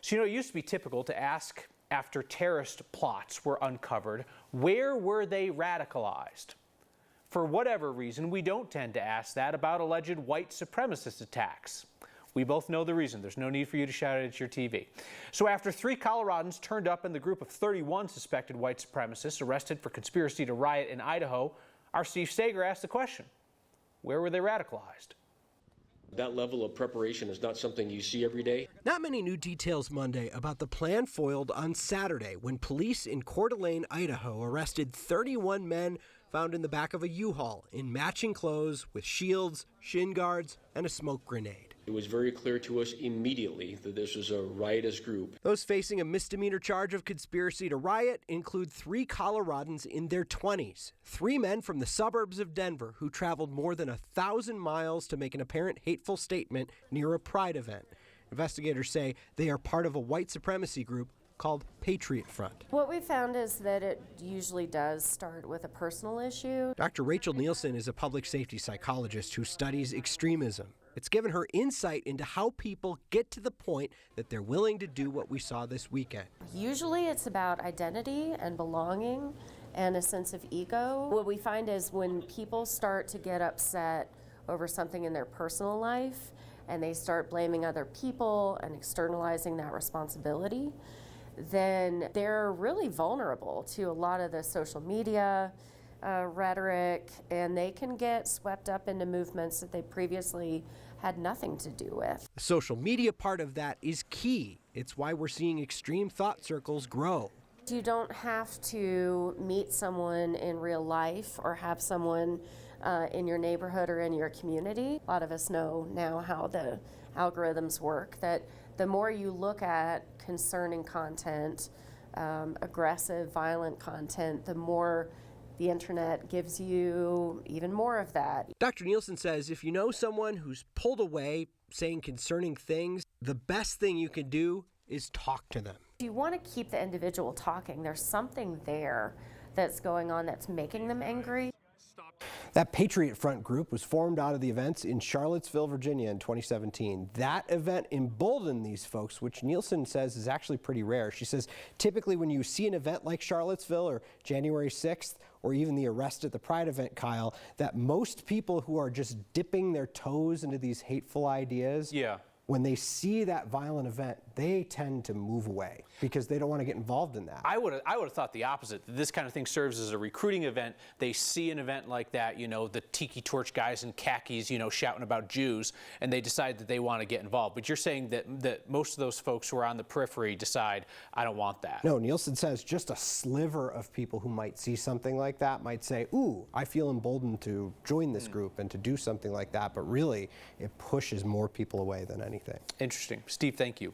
So, it used to be typical to ask after terrorist plots were uncovered, where were they radicalized? For whatever reason, we don't tend to ask that about alleged white supremacist attacks. We both know the reason. There's no need for you to shout it at your TV. So after 3 Coloradans turned up in the group of 31 suspected white supremacists arrested for conspiracy to riot in Idaho, our Steve Sager asked the question, where were they radicalized? That level of preparation is not something you see every day. Not many new details Monday about the plan foiled on Saturday when police in Coeur d'Alene, Idaho arrested 31 men found in the back of a U-Haul in matching clothes with shields, shin guards, and a smoke grenade. It was very clear to us immediately that this was a riotous group. Those facing a misdemeanor charge of conspiracy to riot include 3 Coloradans in their 20s, 3 men from the suburbs of Denver who traveled more than 1,000 miles to make an apparent hateful statement near a pride event. Investigators say they are part of a white supremacy group called Patriot Front. What we found is that it usually does start with a personal issue. Dr. Rachel Nielsen is a public safety psychologist who studies extremism. It's given her insight into how people get to the point that they're willing to do what we saw this weekend. Usually it's about identity and belonging and a sense of ego. What we find is when people start to get upset over something in their personal life and they start blaming other people and externalizing that responsibility, then they're really vulnerable to a lot of the social media rhetoric, and they can get swept up into movements that they previously had nothing to do with. The social media part of that is key. It's why we're seeing extreme thought circles grow. You don't have to meet someone in real life or have someone in your neighborhood or in your community. A lot of us know now how the algorithms work, that the more you look at concerning content, aggressive, violent content, the more the internet gives you even more of that. Dr. Nielsen says if you know someone who's pulled away saying concerning things, the best thing you can do is talk to them. You want to keep the individual talking. There's something there that's going on that's making them angry. That Patriot Front group was formed out of the events in Charlottesville, Virginia in 2017. That event emboldened these folks, which Nielsen says is actually pretty rare. She says typically when you see an event like Charlottesville or January 6th or even the arrest at the Pride event, Kyle, that most people who are just dipping their toes into these hateful ideas, when they see that violent event, they tend to move away because they don't want to get involved in that. I would have thought the opposite. That this kind of thing serves as a recruiting event. They see an event like that, the tiki torch guys in khakis, shouting about Jews, and they decide that they want to get involved. But you're saying that most of those folks who are on the periphery decide, I don't want that. No, Nielsen says just a sliver of people who might see something like that might say, ooh, I feel emboldened to join this group and to do something like that. But really, it pushes more people away than anything. Interesting. Steve, thank you.